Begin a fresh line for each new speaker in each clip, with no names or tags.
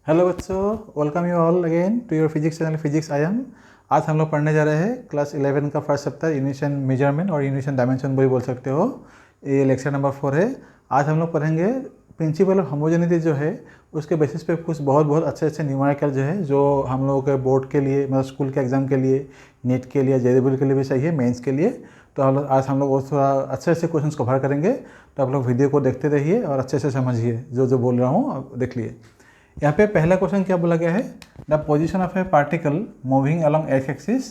Hello बच्चों, welcome you all again to your physics channel physics I am. आज हम लोग पढ़ने जा रहे हैं क्लास 11 का first chapter units and measurement और यूनिट्स एंड डायमेंशन भी बोल सकते हो। ये लेक्चर नंबर 4 है। आज हम लोग पढ़ेंगे प्रिंसिपल ऑफ होमोजेनिटी जो है उसके बेसिस पे कुछ बहुत अच्छे अच्छे न्यूमेरिकल जो है जो हम लोगों के बोर्ड के लिए मतलब स्कूल के एग्जाम के लिए, नीट के लिए, जेईई के लिए भी चाहिए, मेंस के लिए। तो आज हम लोग वो थोड़ा अच्छे अच्छे क्वेश्चन कवर करेंगे। तो आप लोग वीडियो को देखते रहिए और अच्छे से समझिए जो जो बोल रहा हूँ, आप देख लिए। यहाँ पे पहला क्वेश्चन क्या बोला गया है, the position of a particle moving along X axis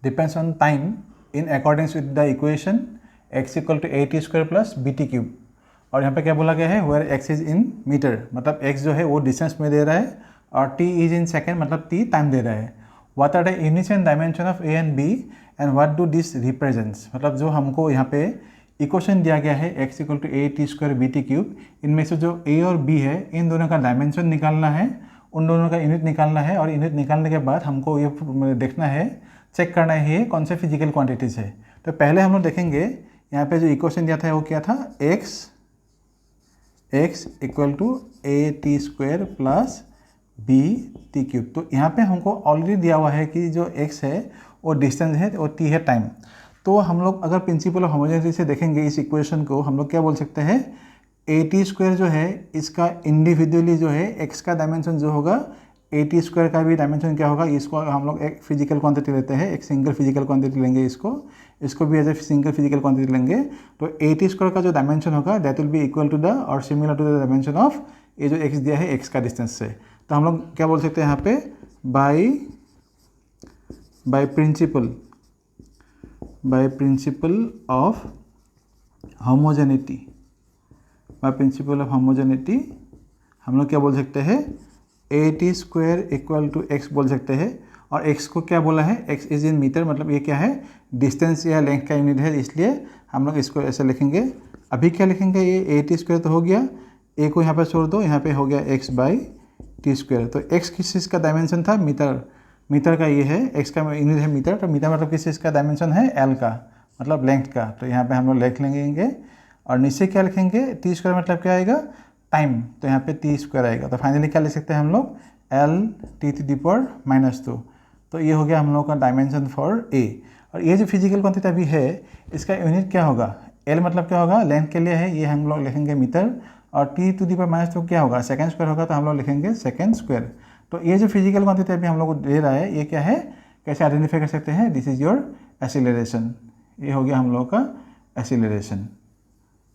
depends on time in accordings with the equation X equal to A T square plus B T cube. और यहाँ पे क्या बोला गया है, where X is in meter, मतलब X जो है वो डिस्टेंस में दे रहा है और टी इज इन सेकेंड मतलब टी टाइम दे रहा है। What are the units and dimension of A and B and what do this represents, मतलब जो हमको यहाँ पे इक्वेशन दिया गया है X equal to A T square B T cube, इनमें से जो ए और बी है इन दोनों का डायमेंशन निकालना है, उन दोनों का यूनिट निकालना है और यूनिट निकालने के बाद हमको ये देखना है, चेक करना है ये कौन से फिजिकल क्वांटिटीज़ है। तो पहले हम लोग देखेंगे यहाँ पे जो इक्वेशन दिया था वो क्या था, X equal to A T square plus B T cube. तो यहाँ पे हमको ऑलरेडी दिया हुआ है कि जो एक्स है वो डिस्टेंस है और टी है टाइम। तो हम लोग अगर प्रिंसिपल ऑफ होमोजेनिटी से देखेंगे इस इक्वेशन को, हम लोग क्या बोल सकते हैं, ए टी स्क्वायर जो है इसका इंडिविजुअली जो है एक्स का डायमेंशन जो होगा, ए टी स्क्वायर का भी डायमेंशन क्या होगा, इसको हम लोग एक फिजिकल क्वांटिटी लेते हैं, एक सिंगल फिजिकल क्वांटिटी लेंगे, इसको भी as a single physical quantity लेंगे। तो ए टी स्क्वायर का जो डायमेंशन होगा that will be equal to the और similar to the dimension of ये जो एक्स दिया है एक्स का डिस्टेंस से। तो हम लोग क्या बोल सकते हैं यहाँ पे, बाय प्रिंसिपल ऑफ होमोजेनिटी, हम लोग क्या बोल सकते हैं, A T square equal to X बोल सकते हैं। और एक्स को क्या बोला है, एक्स इज इन मीटर, मतलब ये क्या है, डिस्टेंस या लेंथ का यूनिट है, इसलिए हम लोग इसको ऐसे लिखेंगे। अभी क्या लिखेंगे, ये ए टी स्क्वायर तो हो गया, ए को यहाँ पे छोड़ दो, यहाँ पे हो गया एक्स बाई टी स्क्वायर। तो एक्स किस चीज़ का डायमेंशन था, मीटर का ये है, एक्स का यूनिट है मीटर, तो मीटर मतलब किस चीज़ का डायमेंशन है, एल का मतलब लेंथ का। तो यहाँ पे हम लोग लिख लेंगे और नीचे क्या लिखेंगे, टी स्क्वायर मतलब क्या आएगा, टाइम, तो यहाँ पे टी स्क्वायर आएगा। तो फाइनली क्या लिख सकते हैं हम लोग, L T to the power -2। तो ये हो गया हम लोग का डायमेंशन फॉर ए। और ये जो फिजिकल क्वांटिटी अभी है इसका यूनिट क्या होगा, एल मतलब क्या होगा, लेंथ के लिए है, ये हम लोग लिखेंगे मीटर, और टी टू दी पावर -2 क्या होगा, सेकेंड स्क्वायर होगा, तो हम लोग लिखेंगे सेकेंड स्क्वायर। तो ये जो फिजिकल क्वांटिटी अभी हम लोग को दे रहा है ये क्या है, कैसे आइडेंटिफाई कर सकते हैं, दिस इज योर एक्सीलरेशन। ये हो गया हम लोग का एक्सीलरेशन।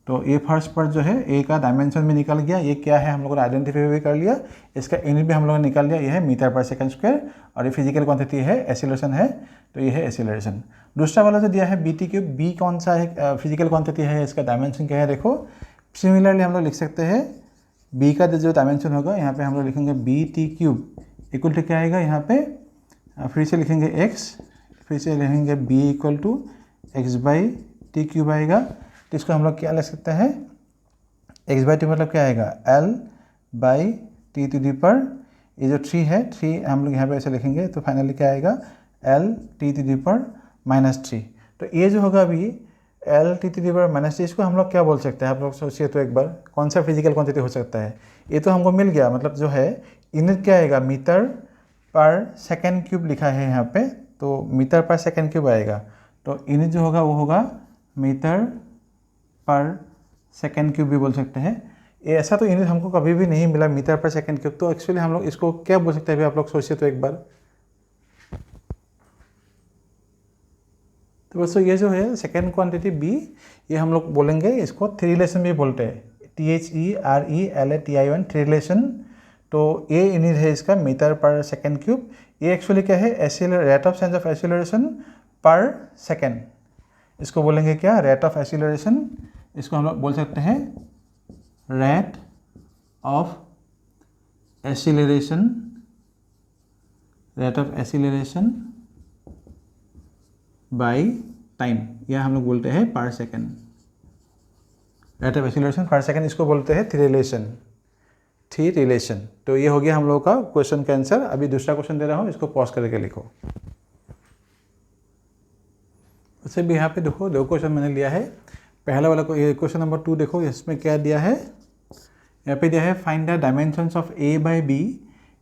तो ये फर्स्ट पार्ट जो है ए का डायमेंशन भी निकल गया, ये क्या है हम लोगों ने आइडेंटिफाई भी कर लिया, इसका यूनिट भी हम लोगों ने निकाल लिया, ये है मीटर पर सेकंड स्क्वायर, और ये फिजिकल क्वांटिटी है, एक्सीलरेशन है, तो ये है एक्सीलरेशन। दूसरा वाला जो दिया है बी टी क्यूब, बी कौन सा है फिजिकल क्वांटिटी है, इसका डायमेंशन क्या है, देखो सिमिलरली हम लोग लिख सकते हैं, बी का जो डायमेंशन होगा यहाँ पे हम लोग लिखेंगे B T cube equal to क्या आएगा, यहाँ पे फिर से लिखेंगे एक्स, फिर से लिखेंगे B equal to X by T cube आएगा। तो इसको हम लोग क्या लिख सकते हैं, एक्स बाई टी मतलब क्या आएगा, L by T to the power, ये जो 3 है 3 हम लोग यहाँ पे ऐसे लिखेंगे, तो फाइनली क्या आएगा, एल टी टू दी पर -3। तो ये जो होगा अभी एल टी टू दी पर -3, इसको हम लोग क्या बोल सकते हैं, आप लोग सोचिए तो एक बार, कौन सा फिजिकल क्वांटिटी हो सकता है। ये तो हमको मिल गया, मतलब जो है यूनिट क्या आएगा, मीटर पर सेकेंड क्यूब लिखा है यहाँ पे, तो मीटर पर सेकेंड क्यूब आएगा। तो यूनिट जो होगा वो होगा मीटर पर सेकेंड क्यूब भी बोल सकते हैं। ये ऐसा तो यूनिट हमको कभी भी नहीं मिला मीटर पर सेकेंड क्यूब, तो एक्चुअली हम लोग इसको क्या बोल सकते हैं, अभी आप लोग सोचिए तो एक बार। तो बस ये जो है सेकेंड क्वांटिटी बी, ये हम लोग बोलेंगे इसको थ्री रिलेशन भी बोलते हैं, THERELATION थ्री रिलेशन। तो ये यूनिट है इसका मीटर पर सेकेंड क्यूब। ये एक्चुअली क्या है, rate of change of acceleration पर सेकेंड, इसको बोलेंगे क्या, रेट ऑफ एक्सीलरेशन। इसको हम लोग बोल सकते हैं rate of acceleration by time, यह हम लोग बोलते हैं पर सेकेंड, रेट ऑफ एक्सीलरेशन पर सेकेंड, इसको बोलते हैं थ्री रिलेशन। तो ये हो गया हम लोगों का क्वेश्चन का आंसर। अभी दूसरा क्वेश्चन दे रहा हूँ, इसको पॉज करके लिखो। उससे भी यहाँ पे देखो दो क्वेश्चन मैंने लिया है। पहला वाला को, ये क्वेश्चन नंबर 2 देखो, इसमें क्या दिया है, यहाँ पे दिया है find the dimensions of A by B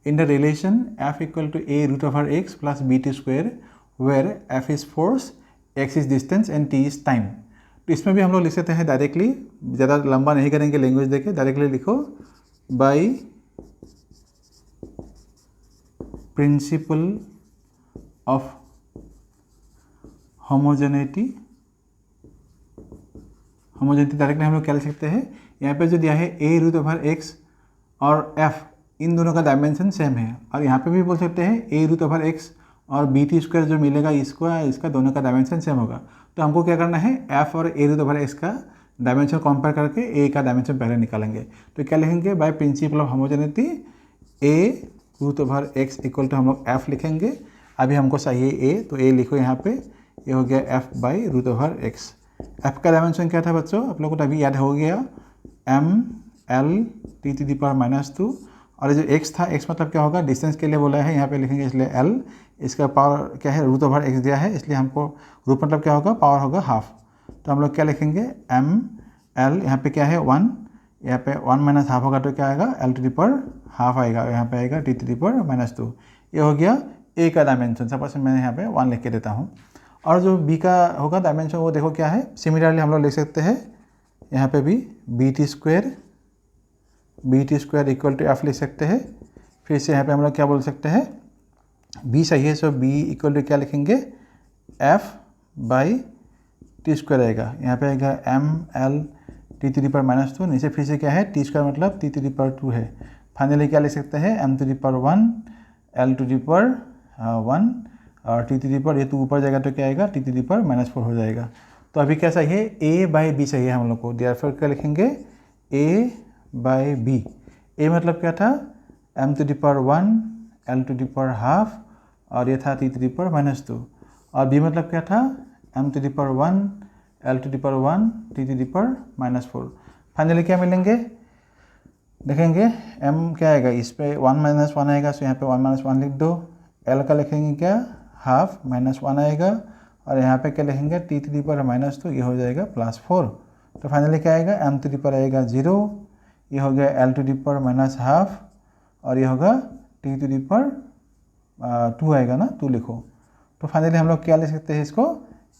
in the relation f equal to a root over x plus bt square where f is force, x is distance and t is time. तो इसमें भी हम लोग लिख सकते हैं directly, ज़्यादा लंबा नहीं करेंगे लैंग्वेज देके, डायरेक्टली लिखो by principle of homogeneity. Homogeneity directly हम लोग क्या लिख सकते हैं, यहाँ पे जो दिया है a रूट ओवर x और f, इन दोनों का डायमेंशन सेम है। और यहाँ पे भी बोल सकते हैं a रूट ओवर x और bt स्क्वायर जो मिलेगा इसका दोनों का डायमेंशन सेम होगा। तो हमको क्या करना है, f और a रूट ओवर x का डायमेंशन कंपेयर करके a का डायमेंशन पहले निकालेंगे। तो क्या लिखेंगे, by principle of homogeneity a root over x equal to हम लोग f लिखेंगे। अभी हमको चाहिए a, तो a लिखो यहाँ पे, ये हो गया f by root over x। f का डायमेंशन क्या था बच्चों, आप लोगों को अभी याद हो गया, m l t to the power -2। और जो x था, x मतलब क्या होगा, डिस्टेंस के लिए बोला है, यहाँ पे लिखेंगे इसलिए l, इसका पावर क्या है, रूट ओवर x दिया है, इसलिए हमको रूट मतलब क्या होगा, पावर होगा हाफ। तो हम लोग क्या लिखेंगे, m l, यहाँ पे क्या है 1, यहाँ पे 1 माइनस हाफ होगा तो क्या आएगा, l to the power half आएगा, यहाँ पे आएगा t टू द पावर -2। ये हो गया a का डायमेंशन। सपोज मैं यहाँ पे 1 लिख के देता हूँ। और जो b का होगा डायमेंशन वो देखो क्या है, सिमिलरली हम लोग लिख सकते हैं यहाँ पे भी bt square equal to f लिख सकते हैं। फिर से यहाँ पे हम लोग क्या बोल सकते हैं, b सही है, सो b इक्वल टू क्या लिखेंगे, f बाई टी स्क्वायर आएगा, यहाँ पे आएगा m l t to the power -2, नीचे फिर से क्या है, टी स्क्वायर मतलब t टू द पावर 2 है। फाइनली क्या लिख सकते हैं, m to the power 1 l to the power 1 और t टू द पावर, ये तो ऊपर जाएगा तो क्या आएगा, t टू द पावर -4 हो जाएगा। तो अभी क्या चाहिए, a बाई b चाहिए हम लोग को। देयरफॉर क्या लिखेंगे, a बाई b। a मतलब क्या था, m to the power 1 l to the power half और ये था t टू द पावर -2। और b मतलब क्या था, m to the power 1 l to the power 1 t to the power -4। Finally क्या मिलेंगे, देखेंगे m क्या आएगा, इस पे 1 - 1 आएगा, सो यहाँ पे 1 - 1 लिख दो। l का लिखेंगे क्या, हाफ -1 आएगा, और यहाँ पे क्या लिखेंगे, t टू द पावर -2, ये हो जाएगा +4। तो फाइनली क्या आएगा, m टू द पावर आएगा 0, ये हो गया l to the power -half और ये होगा t टू द पावर 2 आएगा ना, 2 लिखो। तो फाइनली हम लोग क्या लिख सकते हैं इसको,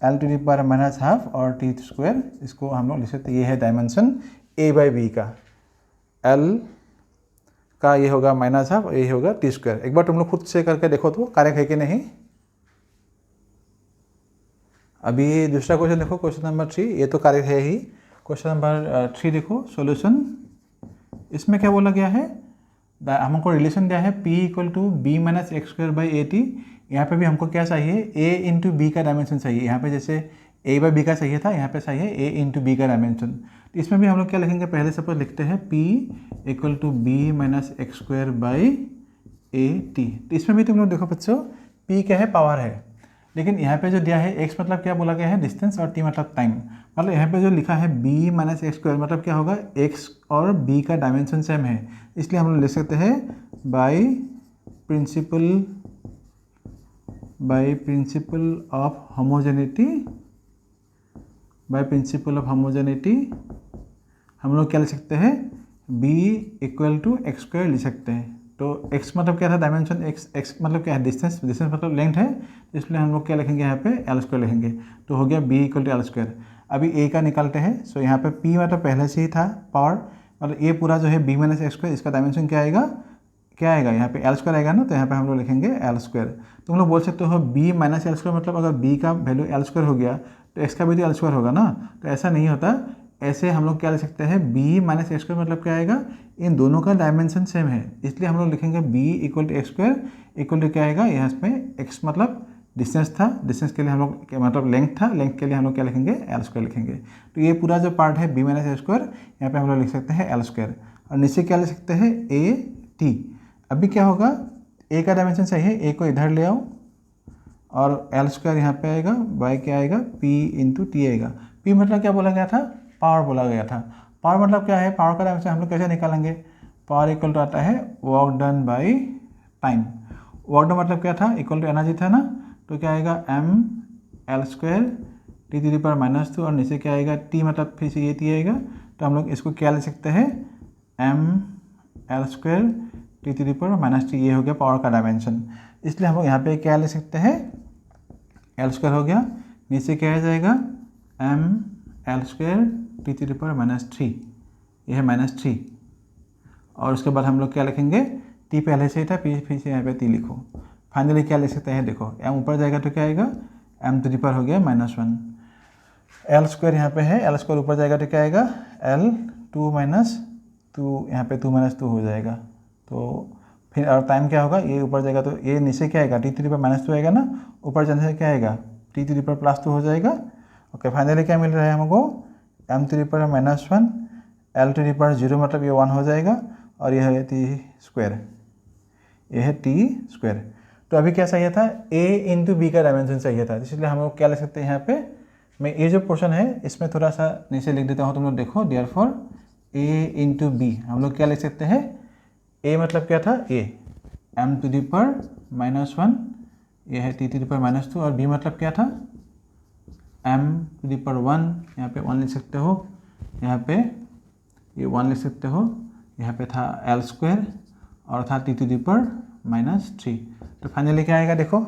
l to the power -half और t स्क्वायर, इसको हम लोग लिख सकते हैं, ये है डायमेंशन a बाई b का। l का ये होगा -हाफ और ये होगा t स्क्वायर। एक बार तुम लोग खुद से करके देखो तो करेक्ट है कि नहीं। अभी दूसरा क्वेश्चन देखो, क्वेश्चन नंबर 3, ये तो करेक्ट है ही। क्वेश्चन नंबर 3 देखो सॉल्यूशन। इसमें क्या बोला गया है, हमको रिलेशन दिया है p equal to b minus X square by A T. यहाँ पे भी हमको क्या चाहिए, a इंटू बी का डायमेंशन चाहिए। यहाँ पे जैसे a बाई बी का चाहिए था, यहाँ पे चाहिए a इंटू बी का डायमेंशन। तो इसमें भी हम लोग क्या लिखेंगे, पहले सपोज लिखते हैं p equal to B minus X square by A T. तो इसमें भी तुम लोग देखो बच्चों, p क्या है, पावर है, लेकिन यहाँ पे जो दिया है x मतलब क्या बोला गया है, डिस्टेंस, और t मतलब टाइम। मतलब यहाँ पे जो लिखा है b माइनस एक्स स्क्वायर मतलब क्या होगा, x और b का डायमेंशन सेम है, इसलिए हम लोग लिख सकते हैं by principle of homogeneity. By principle of homogeneity हम लोग क्या लिख सकते हैं, b equal to X square लिख सकते हैं। तो x मतलब क्या था, डायमेंशन, x मतलब क्या है, डिस्टेंस मतलब लेंथ है, इसलिए हम लोग क्या लिखेंगे, यहाँ पे l स्क्वायर लिखेंगे। तो हो गया b equal to L square. अभी a का निकालते हैं, सो यहाँ पे p मतलब पहले से ही था पावर, मतलब ये पूरा जो है b माइनस एक्स स्क्वायर, इसका डायमेंशन क्या आएगा, यहाँ पे एल स्क्वायर आएगा ना, तो यहाँ पे हम लोग लिखेंगे एल स्क्वायर। तुम लोग बोल सकते हो b माइनस एल स्क्वायर मतलब अगर b का वैल्यू एल स्क्वायर हो गया तो x का भी तो एल स्क्वायर होगा ना, तो ऐसा नहीं होता। ऐसे हम लोग क्या लिख सकते हैं, b माइनस एक्स स्क्वायर मतलब क्या आएगा, इन दोनों का डायमेंशन सेम है, इसलिए हम लोग लिखेंगे b equal to X square equal to क्या आएगा, यहाँ पे x मतलब डिस्टेंस था, डिस्टेंस के लिए हम लोग मतलब लेंथ था, लेंथ के लिए हम लोग क्या लिखेंगे, एल स्क्वायर लिखेंगे। तो ये पूरा जो पार्ट है b माइनस एक्स स्क्वायर, यहाँ पे हम लोग लिख सकते हैं एल स्क्वायर, और नीचे क्या लिख सकते हैं, ए टी। अभी क्या होगा, a का डायमेंशन चाहिए, a को इधर ले आओ और एल स्क्वायर यहाँ पे आएगा, बाई क्या आएगा, p इंटू टी आएगा। p मतलब क्या बोला गया था, पावर बोला गया था। पावर मतलब क्या है, पावर का डायमेंशन हम लोग कैसे निकालेंगे, पावर इक्वल टू आता है work done by time. Work done मतलब क्या था, इक्वल टू एनर्जी था ना, तो क्या आएगा m L square T to the power -2 और नीचे क्या आएगा, t मतलब फिर से ये t आएगा। तो हम लोग इसको क्या ले सकते हैं, m L square T to the power minus 3, ये हो गया पावर का डायमेंशन। इसलिए हम लोग यहाँ पे क्या ले सकते हैं, एल स्क्वायर हो गया, नीचे क्या आ जाएगा M L square T to the power -3, ये है -3। और उसके बाद हम लोग क्या लिखेंगे, टी पहले से ही था, फिर से यहाँ पे टी लिखो। फाइनली क्या लिख सकते हैं, देखो एम ऊपर जाएगा तो क्या आएगा, एम टू द पावर हो गया -1। एल स्क्वायर यहाँ पे है, एल स्क्वायर ऊपर जाएगा तो क्या आएगा, एल 2 - 2, यहाँ पे 2 - 2 हो जाएगा। तो फिर और टाइम क्या होगा, ये ऊपर जाएगा तो ये नीचे क्या आएगा, टी टू द पावर -2 आएगा ना, ऊपर जाने से क्या आएगा, टी टू द पावर +2 हो जाएगा। ओके, फाइनली क्या मिल रहा है हमको, M to the power -1, L to the power 0 मतलब ये 1 हो जाएगा, और यह है टी स्क्वायर, ये है टी स्क्वायर। तो अभी क्या चाहिए था, a इंटू बी का डायमेंशन चाहिए था, इसलिए हम लोग क्या लिख सकते हैं यहाँ पे, मैं ये जो पोर्शन है इसमें थोड़ा सा नीचे लिख देता हूँ, तुम लोग देखो, देयरफॉर a इंटू बी हम लोग क्या लिख सकते हैं, a मतलब क्या था, a m to the power -1, ये है t टू द पावर -2, और b मतलब क्या था, m टू द पावर 1, यहाँ पे 1 लिख सकते हो, यहाँ पे ये 1 लिख सकते हो, यहाँ पे था एल स्क्वायर और था टी टू द पावर -3। तो फाइनली क्या आएगा, देखो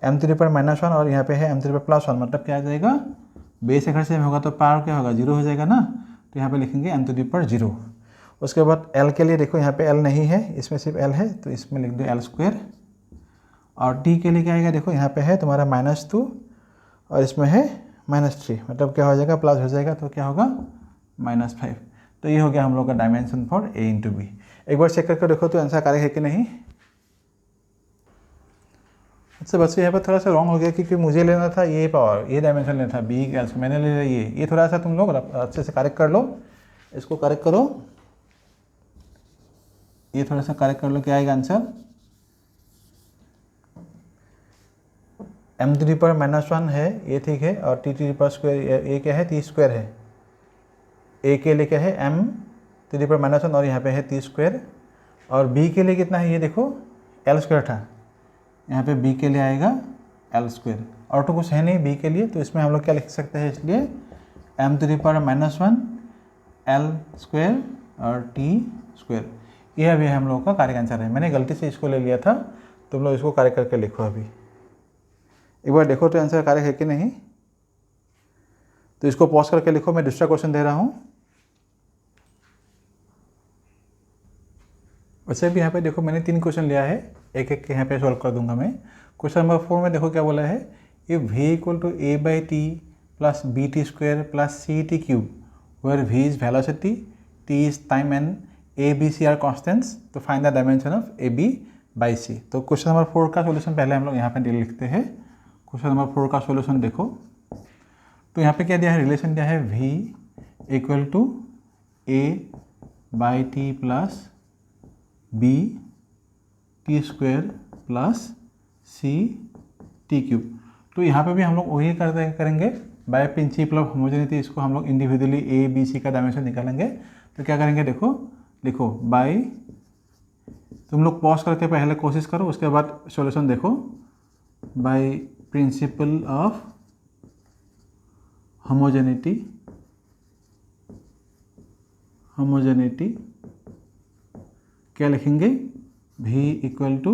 एम टू द पावर -1 और यहाँ पे है एम टू द पावर +1, मतलब क्या आ जाएगा, बेस अगर सेम होगा तो पावर क्या होगा, 0 हो जाएगा ना। तो यहाँ पे लिखेंगे एम टू द पावर 0। उसके बाद एल के लिए देखो, यहाँ पे एल नहीं है, इसमें सिर्फ एल है, तो इसमें लिख दो एल स्क्वायर। और टी के लिए क्या आएगा, देखो यहाँ पे है तुम्हारा -2 और इसमें है -3, मतलब क्या हो जाएगा, प्लस हो जाएगा, तो क्या होगा -5। तो ये हो गया हम लोग का dimension for a into B. एक बार चेक करके देखो तो आंसर करेक्ट है कि नहीं। अच्छा बच्चों, यहाँ पर थोड़ा सा रॉन्ग हो गया, क्योंकि मुझे लेना था ये पावर, ये डायमेंशन लेना था बी का, मैंने ले लिया ये थोड़ा सा तुम लोग अच्छे से करेक्ट कर लो, इसको करेक्ट करो, ये थोड़ा सा करेक्ट कर लो, क्या आएगा answer, M to the power -1 है, ये ठीक है, और T to the power square, ये क्या है, टी स्क्वायर है, ए के लिए क्या है, एम टू द पावर -1 और यहाँ पे है टी स्क्वायर, और बी के लिए कितना है, ये देखो एल स्क्वायर था, यहाँ पे बी के लिए आएगा एल स्क्वायर, और तो कुछ है नहीं बी के लिए, तो इसमें हम लोग क्या लिख सकते हैं, इसलिए M to the power -1 L square और टी स्क्वायर, यह अभी हम लोगों का करेक्ट आंसर है। मैंने गलती से इसको ले लिया था, तुम लोग इसको करेक्ट करके लिखो। अभी एक बार देखो तो आंसर करेक्ट है कि नहीं, तो इसको पॉज करके लिखो, मैं दूसरा क्वेश्चन दे रहा हूँ। वैसे भी यहाँ पे देखो मैंने 3 क्वेश्चन लिया है, एक एक यहाँ पे सॉल्व कर दूंगा मैं। क्वेश्चन नंबर 4 में देखो क्या बोला है, if v equal to a/t plus bt square plus ct cube where v is velocity, t is time and a b c are constants, तो find the dimension of a b by c। तो question number 4 का solution पहले हम लोग यहाँ पे लिखते हैं। क्वेश्चन नंबर 4 का सोल्यूशन देखो, तो यहाँ पे क्या दिया है, रिलेशन दिया है v equal to a/t plus b T square plus C T cube. तो यहाँ पे भी हम लोग वही करेंगे बाय प्रिंसिपल ऑफ होमोजेनिटी, इसको हम लोग इंडिविजुअली ए बी सी का डायमेंशन निकालेंगे। तो क्या करेंगे, देखो लिखो बाय, तुम लोग पॉज करके पहले कोशिश करो, उसके बाद सॉल्यूशन देखो, बाय प्रिंसिपल ऑफ होमोजेनिटी क्या लिखेंगे, v इक्वल टू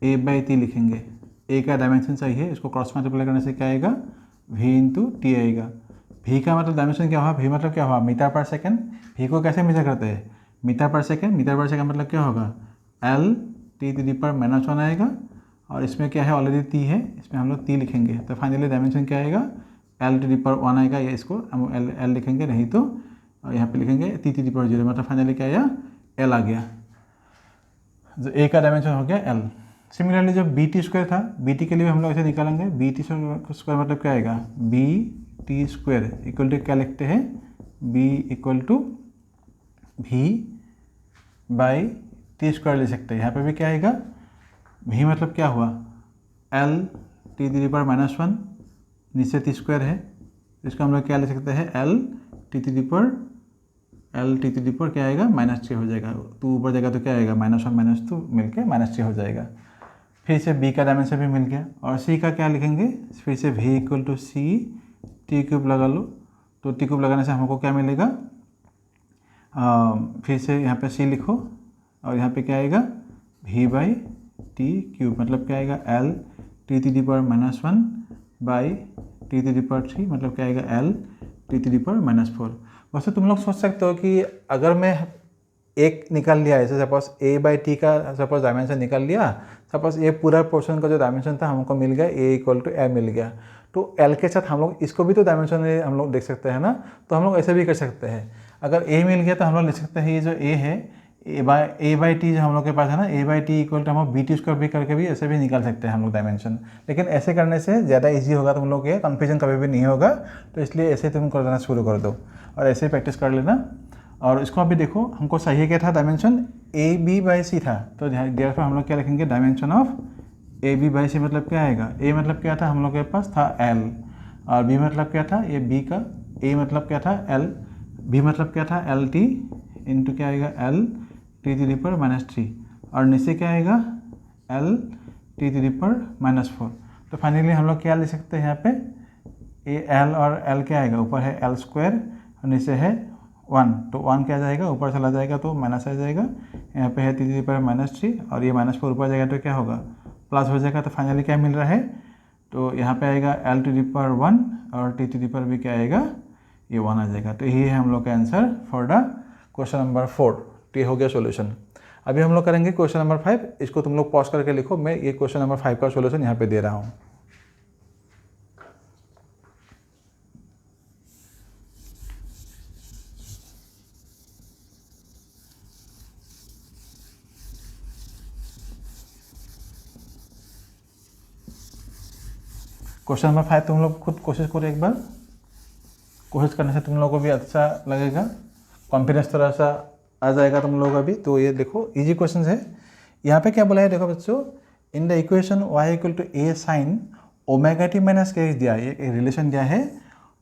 a/t लिखेंगे, a का डायमेंशन चाहिए, इसको क्रॉस मल्टीप्लाई करने से क्या आएगा, v इंटू टी आएगा। v का मतलब डायमेंशन क्या हुआ, v मतलब क्या हुआ, मीटर पर सेकेंड। v को कैसे मेजर करते हैं, मीटर पर सेकेंड। मीटर पर सेकेंड मतलब क्या होगा, l t to the power -1 आएगा, और इसमें क्या है ऑलरेडी t है, इसमें हम लोग t लिखेंगे। तो फाइनली डायमेंशन क्या आएगा, l टू द पावर 1 आएगा, या इसको हम l लिखेंगे, नहीं तो यहाँ पे लिखेंगे t टू द पावर 0, मतलब फाइनली क्या आया, l आ गया। जो a का डायमेंशन हो गया l। सिमिलरली जो बी टी स्क्वायर था, बी टी के लिए हम लोग ऐसे निकालेंगे, बी टी स्क्वायर मतलब क्या आएगा, B T square equal to क्या लिखते हैं, बी इक्वल टू भी बाई टी स्क्वायर ले सकते हैं। यहाँ पे भी क्या आएगा, भी मतलब क्या हुआ, L T to the power -1 नीचे टी स्क्वायर है, इसको हम लोग क्या ले सकते हैं, L T to the power क्या आएगा, -3 हो जाएगा, 2 ऊपर जाएगा तो क्या आएगा, -1 -2 मिलके -3 हो जाएगा। फिर से b का डायमेंशन भी मिल गया, और c का क्या लिखेंगे, फिर से v equal to C T cube लगा लो, तो टी क्यूब लगाने से हमको क्या मिलेगा, फिर से यहाँ पे c लिखो, और यहाँ पे क्या आएगा v/t³ मतलब क्या आएगा L(t⁻⁻1 बाई t⁻3 मतलब क्या आएगा L(t⁻⁻4। वैसे तुम लोग सोच सकते हो कि अगर मैं एक निकाल लिया, ऐसे सपोज a/t का सपोज डायमेंशन निकाल लिया, सपोज ये पूरा पोर्शन का जो डायमेंशन था हमको मिल गया a=a मिल गया, तो l के साथ हम लोग इसको भी तो डायमेंशन हम लोग देख सकते हैं ना, तो हम लोग ऐसे भी कर सकते हैं। अगर a मिल गया तो हम लोग लिख सकते हैं ये जो a है a/t जो हम लोग के पास है ना, a/t = हम लोग b² भी करके भी ऐसे भी निकाल सकते हैं हम लोग डायमेंशन। लेकिन ऐसे करने से ज़्यादा ईजी होगा, तुम लोग ये कन्फ्यूजन कभी भी नहीं होगा, तो इसलिए ऐसे तुम करना शुरू कर दो और ऐसे प्रैक्टिस कर लेना। और इसको अभी देखो, हमको चाहिए क्या था डायमेंशन ab/c था, तो देयरफॉर हम लोग क्या लिखेंगे डायमेंशन ऑफ ab/c मतलब क्या आएगा, a मतलब क्या था हम लोग के पास था l, और b मतलब क्या था ये b का, a मतलब क्या था l, b मतलब क्या था lt इंटू क्या आएगा L(t⁻⁻3) और नीचे क्या आएगा L(t⁻⁻4). तो फाइनली हम लोग क्या लिख सकते हैं यहाँ पे ये l और l क्या आएगा, ऊपर है l² और नीचे है 1, तो 1 क्या जाएगा ऊपर चला जाएगा तो माइनस आ जाएगा, यहाँ पे है t⁻⁻3 और ये -4 ऊपर जाएगा तो क्या होगा प्लस हो जाएगा। तो फाइनली क्या मिल रहा है, तो यहाँ पे आएगा L⁻1 और t⁻ भी क्या आएगा ये 1 आ जाएगा। तो यही है हम लोग का answer for the question number 4। तो ये हो गया सॉल्यूशन। अभी हम लोग करेंगे क्वेश्चन नंबर 5, इसको तुम लोग पॉज करके लिखो, मैं ये क्वेश्चन नंबर 5 का सॉल्यूशन यहाँ पे दे रहा हूँ। क्वेश्चन नंबर 5 तुम लोग खुद कोशिश करो एक बार, कोशिश करने से तुम लोगों को भी अच्छा लगेगा, कॉन्फिडेंस थोड़ा सा आ जाएगा तुम लोगों का भी। तो ये देखो इजी क्वेश्चन है। यहाँ पे क्या बोला है देखो बच्चों, in the equation y = a sin ωt-kx दिया है, एक रिलेशन दिया है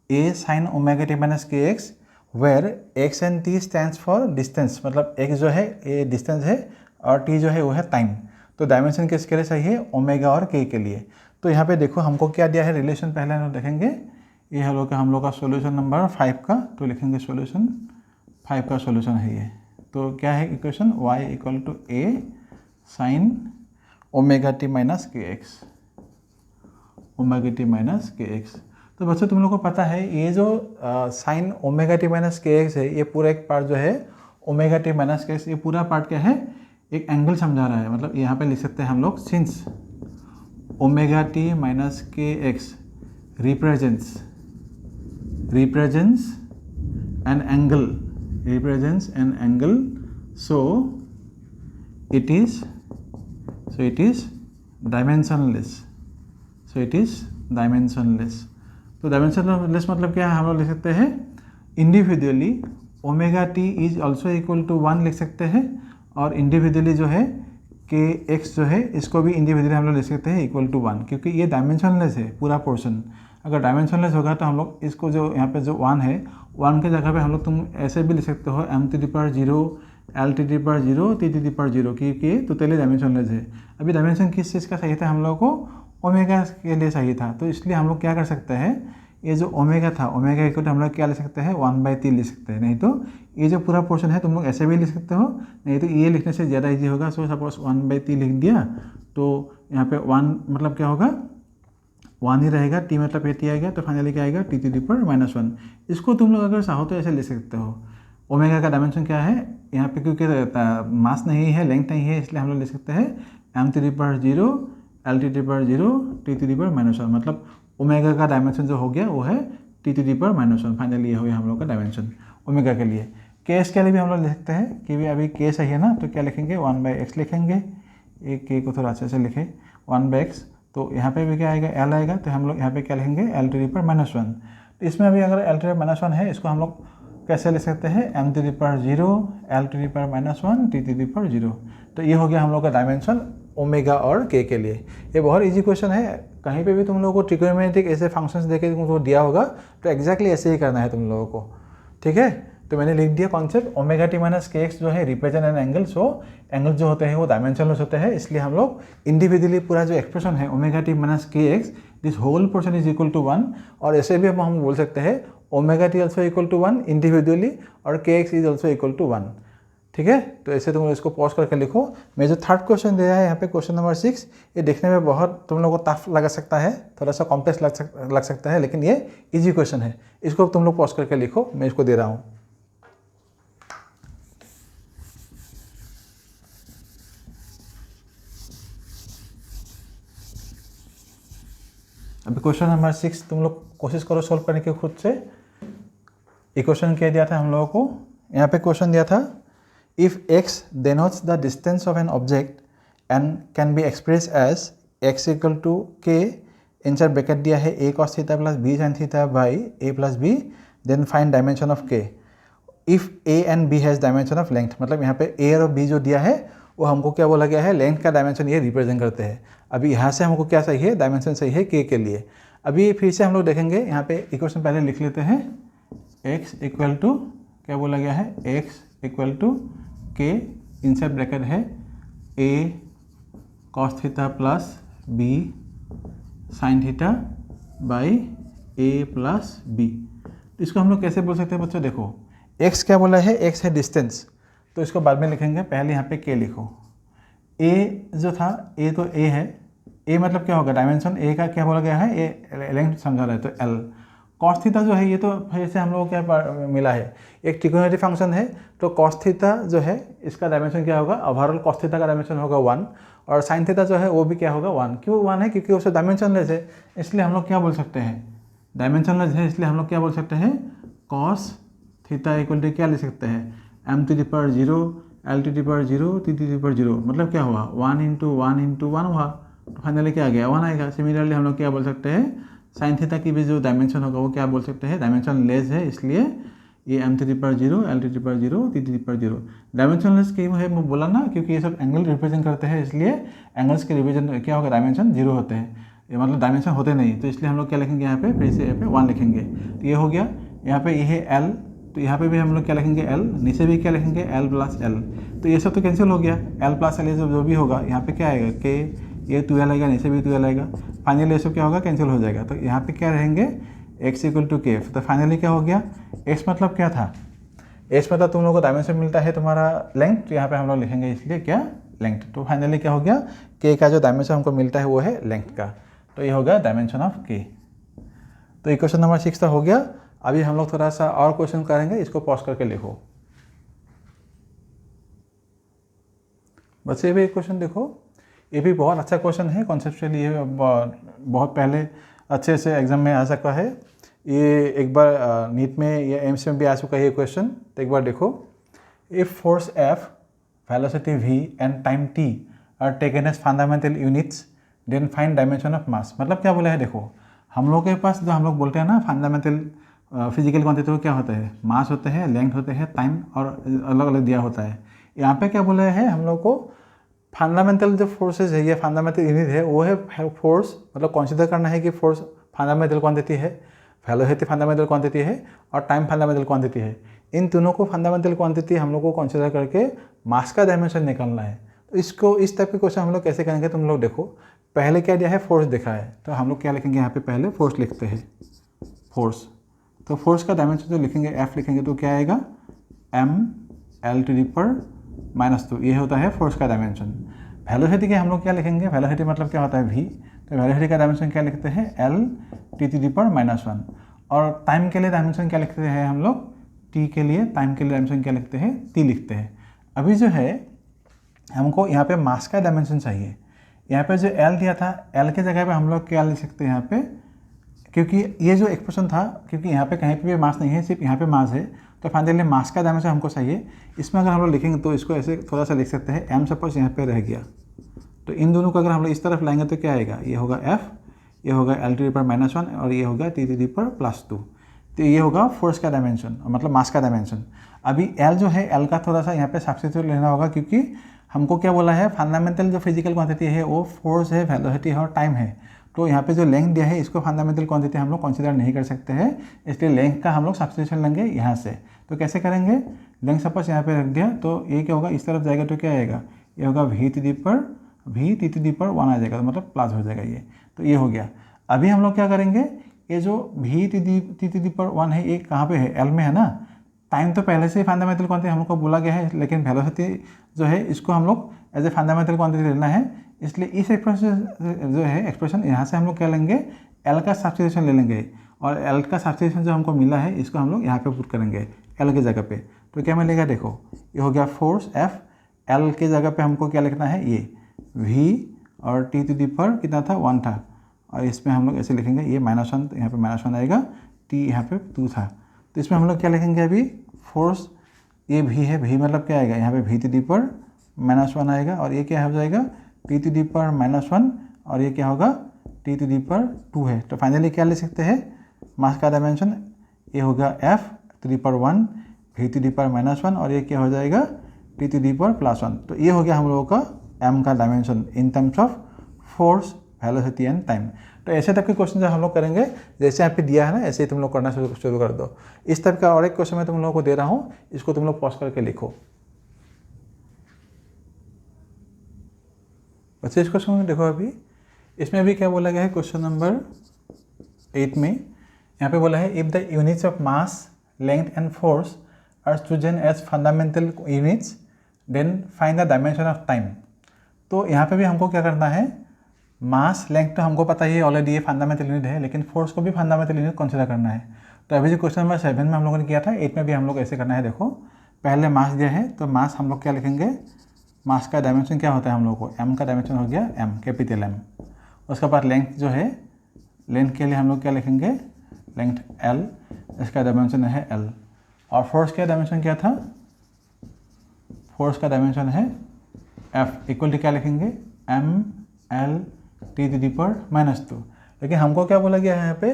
a sin ωt-kx where x and t stands for distance, मतलब x जो है ये डिस्टेंस है और t जो है वो है टाइम। तो डायमेंशन किसके लिए चाहिए, ओमेगा और k के लिए। तो यहाँ पे देखो हमको क्या दिया है रिलेशन, पहले हम देखेंगे ये हम लोग का सॉल्यूशन नंबर 5 का, तो लिखेंगे सॉल्यूशन 5 का सॉल्यूशन है ये। तो क्या है equation y = a sin ωt-kx, ωt-kx। तो बच्चों तुम लोग को पता है ये जो sin ωt-kx है, ये पूरा एक पार्ट जो है ωt-kx, ये पूरा पार्ट क्या है एक एंगल समझा रहा है। मतलब यहाँ पे लिख सकते हैं हम लोग since ωt-kx represents an angle, so it is dimensionless, तो डायमेंशनलेस मतलब क्या है, हम लोग लिख सकते हैं individually ωt is also equal to 1 लिख सकते हैं, और इंडिविजुअली जो है kx जो है इसको भी इंडिविजुअली हम लोग लिख सकते हैं इक्वल टू 1, क्योंकि ये डायमेंशनलेस है पूरा पोर्शन। अगर डायमेंशनलेस होगा तो हम लोग इसको जो यहाँ पे जो 1 है, 1 के जगह पे हम लोग तुम ऐसे भी लिख सकते हो m⁻0 L⁻0 t⁻0, क्योंकि टोटली डायमेंशनलेस है। अभी डायमेंशन किस चीज़ का चाहिए था हम लोग को, ओमेगा के लिए चाहिए था, तो इसलिए हम लोग क्या कर सकते हैं, ये जो ओमेगा था, ओमेगा इक्वल हम लोग क्या लिख सकते हैं 1/3 लिख सकते हैं। नहीं तो ये जो पूरा पोर्शन है तुम लोग ऐसे भी लिख सकते हो, नहीं तो ये लिखने से ज़्यादा इजी होगा। सो सपोज 1/3 लिख दिया, तो यहाँ पे 1 मतलब क्या होगा 1 ही रहेगा, t मतलब t आएगा, तो फाइनली क्या आएगा t⁻⁻1। इसको तुम लोग अगर चाहो तो ऐसे लिख सकते हो। ओमेगा का डायमेंशन क्या है यहाँ पे, क्योंकि मास नहीं है, लेंथ नहीं है, इसलिए हम लोग लिख सकते हैं m⁻0 L⁻0 t⁻⁻1, मतलब ओमेगा का डायमेंशन जो हो गया वो है t⁻⁻1। फाइनली ये हो गया हम लोग का डायमेंशन ओमेगा के लिए। केस के लिए भी हम लोग लिख सकते हैं कि भी अभी केस है ना, तो क्या लिखेंगे 1/x लिखेंगे, एक के को थोड़ा अच्छे से लिखे 1/x, तो यहाँ पे भी क्या आएगा l आएगा, तो हम लोग यहाँ पे क्या लिखेंगे L⁻1। तो इसमें अभी अगर L⁻1 है, इसको हम लोग कैसे लिख सकते हैं m⁻0 L⁻1 t⁻0। तो ये हो गया हम लोग का डायमेंशन ओमेगा और k के लिए। ये बहुत इजी क्वेश्चन है, कहीं पे भी तुम लोगों को ट्रिगोनोमेट्रिक ऐसे फंक्शंस देके तुमको दिया होगा तो एग्जैक्टली ऐसे ही करना है तुम लोगों को, ठीक है। तो मैंने लिख दिया कॉन्सेप्ट, ωt-kx जो है represent an angle, so angle जो होते हैं वो डायमेंशनलेस होते हैं, इसलिए हम लोग इंडिविजुअली पूरा जो एक्सप्रेशन है ωt-kx this whole portion is equal to 1, और ऐसे भी हम बोल सकते हैं ωt also equal to 1 individually और kx is also equal to 1, ठीक है। तो ऐसे तुम इसको पॉज करके लिखो। मैं जो थर्ड क्वेश्चन दिया है यहाँ पे क्वेश्चन नंबर 6, ये देखने में बहुत तुम लोगों को टफ लग सकता है, थोड़ा सा कॉम्प्लेक्स लग सकता है, लेकिन ये इजी क्वेश्चन है। इसको तुम लोग पॉज करके लिखो, मैं इसको दे रहा हूँ। अभी क्वेश्चन नंबर 6 तुम लोग कोशिश करो सॉल्व करने की खुद से। इक्वेशन क्या दिया था हम लोगों को, यहाँ पे क्वेश्चन दिया था if x denotes the distance of an object and can be expressed as x equal to k, insert bracket दिया है a cos theta plus b sin theta by a plus b, then find dimension of k if a and b has dimension of length. मतलब यहाँ पे a और b जो दिया है वो हमको क्या बोला गया है, लेंथ का डायमेंशन ये रिप्रेजेंट करते हैं। अभी यहाँ से हमको क्या चाहिए, डायमेंशन चाहिए k के लिए। अभी फिर से हम लोग देखेंगे, यहाँ पे इक्वेशन पहले लिख लेते हैं। x इक्वल टू क्या बोला गया है, x equal to k, inside bracket है a cos theta plus b sin theta by a plus b। इसको हम लोग कैसे बोल सकते हैं बच्चों, देखो x क्या बोला है, x है डिस्टेंस, तो इसको बाद में लिखेंगे, पहले यहाँ पे k लिखो। a जो था, a तो a है, a मतलब क्या होगा, डायमेंशन a का क्या बोला गया है, a लेंथ समझा रहा है, तो l। कॉस थीटा जो है ये तो फिर से हम लोगों को क्या मिला है, एक ट्रिगोनोमेट्रिक फंक्शन है, तो कॉस थीटा जो है इसका डायमेंशन क्या होगा, ओवरऑल कॉस थीटा का डायमेंशन होगा 1, और साइन थीटा जो है वो भी क्या होगा 1। क्यों 1 है, क्योंकि उससे डायमेंशनलेस है, इसलिए हम लोग क्या बोल सकते हैं, डायमेंशनलेस है, इसलिए हम लोग क्या बोल सकते हैं, कॉस थीटा इक्वल टू क्या लिख सकते हैं, m to the power 0 l to the power 0 t to the power 0, मतलब क्या हुआ 1 इंटू 1 हुआ, तो फाइनली क्या आ गया 1 आएगा। सिमिलरली हम लोग क्या बोल सकते हैं, साइन थीटा की भी जो डायमेंशन होगा वो क्या बोल सकते हैं, डायमेंशन लेस है, इसलिए ये m to the power 0 l to the power 0 t to the power 0। Dimensionless क्यों है, मैं बोला ना, क्योंकि ये सब एंगल रिप्रेजेंट करते हैं, इसलिए एंगल्स के रिप्रेजेंट क्या होगा, डायमेंशन 0 होते हैं, ये मतलब डायमेंशन होते नहीं, तो इसलिए हम लोग क्या लिखेंगे यहाँ पे, फिर से यहाँ पे 1 लिखेंगे, तो ये हो गया। यहाँ पे ये है l, तो यहाँ पे भी हम लोग क्या लिखेंगे l, नीचे भी क्या लिखेंगे l प्लस l, तो ये सब तो कैंसिल हो गया, l प्लस l ये सब जो भी होगा, यहाँ पे क्या आएगा k, ये 2l आएगा, नीचे भी 2l आएगा, फाइनली ये सब क्या होगा, कैंसिल हो जाएगा। तो यहाँ पे क्या रहेंगे, x इक्वल टू k, तो फाइनली क्या हो गया, x मतलब क्या था, x मतलब तुम लोगों को डायमेंशन मिलता है तुम्हारा लेंथ, तो यहाँ पे हम लोग लिखेंगे इसलिए क्या, लेंथ। तो फाइनली क्या हो गया, k का जो डायमेंशन हमको मिलता है वो है लेंथ का, तो ये हो गया डायमेंशन ऑफ k। तो इक्वेशन नंबर 6 तो हो गया। अभी हम लोग थोड़ा सा और क्वेश्चन करेंगे, इसको पॉज करके लिखो बच्चे। भी एक क्वेश्चन देखो, ये भी बहुत अच्छा क्वेश्चन है, कॉन्सेप्चुअली ये बहुत पहले अच्छे से एग्जाम में आ सकता है, ये एक बार नीट में या एम्स में भी आ चुका है ये क्वेश्चन, तो एक बार देखो। If force F, velocity v and time t are taken as fundamental units, then find dimension of mass. मतलब क्या बोला है, देखो हम लोग के पास जो हम लोग बोलते हैं ना फंडामेंटल फिजिकल क्वांटिटी को क्या होता है, मास होते हैं, लेंथ होते हैं, टाइम और अलग अलग दिया होता है। यहाँ पे क्या बोला है हम लोग को, फंडामेंटल जो फोर्सेज है, ये फंडामेंटल यूनिट है, वो है फोर्स, मतलब कंसीडर करना है कि फोर्स फंडामेंटल क्वांटिटी है, वेलोसिटी फंडामेंटल क्वांटिटी है, और टाइम फंडामेंटल क्वांटिटी है। इन दोनों को फंडामेंटल क्वांटिटी हम लोग को कंसीडर करके मास का डायमेंशन निकालना है। तो इसको इस टाइप के क्वेश्चन हम लोग कैसे करेंगे, तुम लोग देखो। पहले क्या दिया है, फोर्स दिखा है, तो हम लोग क्या लिखेंगे, यहाँ पे पहले फोर्स लिखते हैं, फोर्स। तो फोर्स का डायमेंशन जो लिखेंगे F लिखेंगे, तो क्या आएगा m l to the power -2, ये होता है फोर्स का डायमेंशन। वेलोसिटी के हम लोग क्या लिखेंगे, वेलोसिटी मतलब क्या होता है v, तो वेलोसिटी का डायमेंशन क्या लिखते हैं l t to the power -1। और टाइम के लिए डायमेंशन क्या लिखते हैं हम लोग, t के लिए टाइम के लिए डायमेंशन क्या लिखते हैं, t लिखते हैं। अभी जो है हमको यहाँ पे मास का डायमेंशन चाहिए, यहाँ पे जो l दिया था, l के जगह पे हम लोग क्या लिख सकते हैं यहाँ पे, क्योंकि ये जो एक्सप्रेशन था, क्योंकि यहाँ पे कहीं पे भी मास नहीं है, सिर्फ यहाँ पे मास है, तो फाइनली मास का डायमेंशन हमको चाहिए। इसमें अगर हम लोग लिखेंगे तो इसको ऐसे थोड़ा सा लिख सकते हैं, m सपोज यहाँ पे रह गया, तो इन दोनों को अगर हम लोग इस तरफ लाएंगे तो क्या आएगा, ये होगा F, ये होगा l टू द पावर -1, और ये होगा t टू द पावर +2। तो ये होगा फोर्स का डायमेंशन, मतलब मास का डायमेंशन। अभी l जो है, l का थोड़ा सा यहाँ पे सब्स्टिट्यूट लेना होगा, क्योंकि हमको क्या बोला है, फंडामेंटल जो फिजिकल क्वांटिटी है वो फोर्स है, वेलोसिटी है और टाइम है। तो यहाँ पे जो लेंथ दिया है, इसको फंडामेंटल क्वांटिटी हम लोग कंसीडर नहीं कर सकते हैं, इसलिए लेंथ का हम लोग सब्स्टिट्यूशन लेंगे यहाँ से। तो कैसे करेंगे, लेंथ सपोज यहाँ पे रख दिया, तो ये क्या होगा, इस तरफ जाएगा तो क्या आएगा, ये होगा v टू दी पर 1 आ जाएगा, तो मतलब प्लस हो जाएगा ये, तो ये हो गया। अभी हम लोग क्या करेंगे, ये जो v टू दी पर 1 है, ये कहाँ पे है, l में है ना, टाइम तो पहले से ही फंडामेंटल क्वांटिटी हम लोग को बोला गया है, लेकिन वेलोसिटी जो है इसको हम लोग एज ए फंडामेंटल क्वांटिटी लेना है, इसलिए इस एक्सप्रेशन जो है एक्सप्रेशन यहाँ से हम लोग क्या लेंगे, एल का सब्स्टिट्यूशन ले लेंगे, और एल का सब्स्टिट्यूशन जो हमको मिला है इसको हम लोग यहाँ पे पुट करेंगे एल की जगह पे। तो क्या मिलेगा, देखो ये हो गया फोर्स एफ, एल की जगह पे हमको क्या लिखना है, ये वी, और टी टू दी पर कितना था, 1 था, और इसमें हम लोग ऐसे लिखेंगे ये -1, तो यहाँ पे -1 आएगा, टी यहाँ पे 2 था, तो इसमें हम लोग क्या लिखेंगे अभी, फोर्स ये भी है, भी मतलब क्या आएगा, यहाँ पे वी टू दी पर -1 आएगा, और ये क्या हो जाएगा, टी टू दी पर -1, और ये क्या होगा, टी टू दी पर 2 है। तो फाइनली क्या ले सकते हैं, मास का डायमेंशन ये होगा एफ टू दी पर 1, वी टू दी पर -1, और ये क्या हो जाएगा, टी टू दी पर +1। तो ये हो गया हम लोगों का एम का dimension in terms of force, velocity and time. तो ऐसे टाइप के क्वेश्चन जो हम लोग करेंगे, जैसे यहाँ पे दिया है ना, ऐसे ही तुम लोग करना शुरू कर दो। इस टाइप का और एक क्वेश्चन मैं तुम लोगों को दे रहा हूँ, इसको तुम लोग पॉज करके लिखो। बच्चे इस क्वेश्चन में देखो, अभी इसमें अभी क्या बोला गया है, क्वेश्चन नंबर 8 में यहाँ पे बोला है, if the units of mass, length and force are chosen as fundamental units, then find the dimension of time. तो यहाँ पे भी हमको क्या करना है, मास लेंथ तो हमको पता ही है ऑलरेडी, ये फंडामेंटल यूनिट है, लेकिन फोर्स को भी फंडामेंटल यूनिट कंसीडर करना है। तो अभी जो क्वेश्चन नंबर 7 में हम लोगों ने किया था, 8 में भी हम लोग ऐसे करना है। देखो पहले मास दिया है, तो मास हम लोग क्या लिखेंगे, मास का डायमेंशन क्या होता है हम लोग को, एम का डायमेंशन हो गया एम, कैपिटल एम। उसके बाद लेंथ जो है, लेंथ के लिए हम लोग क्या लिखेंगे, लेंथ एल, इसका डायमेंशन है एल। और फोर्स का डायमेंशन क्या था, फोर्स का डायमेंशन है एफ, इक्वल टू क्या लिखेंगे, M L T to the power -2। लेकिन हमको क्या बोला गया है यहाँ पे,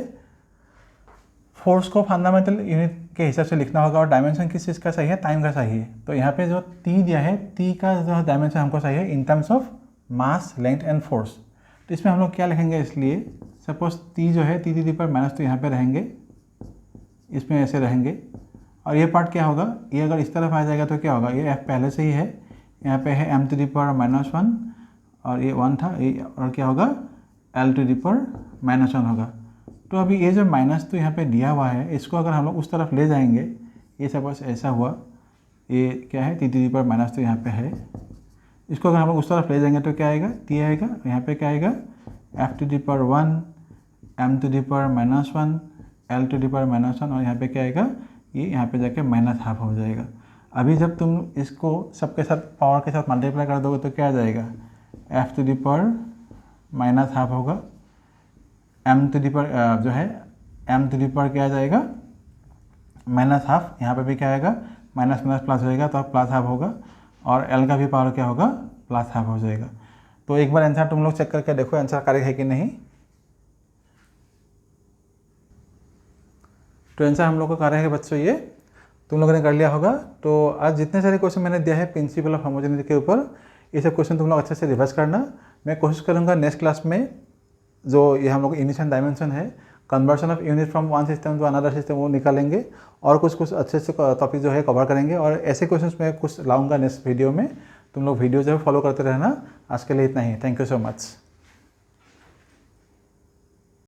फोर्स को फंडामेंटल यूनिट के हिसाब से लिखना होगा, और डायमेंशन किस चीज़ का चाहिए, टाइम का चाहिए। तो यहाँ पे जो टी दिया है, टी का जो डायमेंशन हमको चाहिए in terms of mass, length and force. तो इसमें हम लोग क्या लिखेंगे, इसलिए सपोज टी जो है, टी टू दी पर -2 यहाँ पे रहेंगे, इसमें ऐसे रहेंगे, और ये पार्ट क्या होगा, ये अगर इस तरफ आ जाएगा तो क्या होगा, ये एफ पहले से ही है, यहाँ पे है एम टू दी पर -1, और ये 1 था, ये और क्या होगा, एल टू दी पर -1 होगा। तो अभी ये जो -2 यहाँ पे दिया हुआ है, इसको अगर हम लोग उस तरफ ले जाएंगे, ये सपोज ऐसा हुआ, ये क्या है, टी टू दी पर -2 यहाँ पे है, इसको अगर हम लोग उस तरफ ले जाएंगे तो क्या आएगा, टी आएगा, यहाँ पे क्या आएगा, एफ टू दी पर 1, एम टू दी पर -1, एल टू दी पर -1, और यहाँ पे क्या आएगा, ये यहाँ पे जाके -½ हो जाएगा। अभी जब तुम इसको सबके साथ पावर के साथ मल्टीप्लाई कर दोगे तो क्या आ जाएगा, एफ टू दी पर -½ होगा, एम टू दी पर जो है एम टू दी पर क्या आ जाएगा, -½ यहाँ पे भी क्या आएगा, माइनस माइनस प्लस होएगा तो +½ होगा, और एल का भी पावर क्या होगा, +½ हो जाएगा। तो एक बार आंसर तुम लोग चेक करके देखो आंसर करेक्ट है कि नहीं। तो आंसर हम लोग को करेक्ट है बच्चों, ये तुम लोगों ने कर लिया होगा। तो आज जितने सारे क्वेश्चन मैंने दिया है प्रिंसिपल ऑफ होमोजेनिटी के ऊपर, ये सब क्वेश्चन तुम लोग अच्छे से रिवाइज करना। मैं कोशिश करूँगा नेक्स्ट क्लास में जो ये हम लोग इनिशियल डायमेंशन है, conversion of unit from one system to another system, वो निकालेंगे, और कुछ अच्छे से टॉपिक जो है कवर करेंगे, और ऐसे क्वेश्चंस मैं कुछ लाऊंगा नेक्स्ट वीडियो में। तुम लोग वीडियो जो है फॉलो करते रहना। आज के लिए इतना ही, थैंक यू सो मच।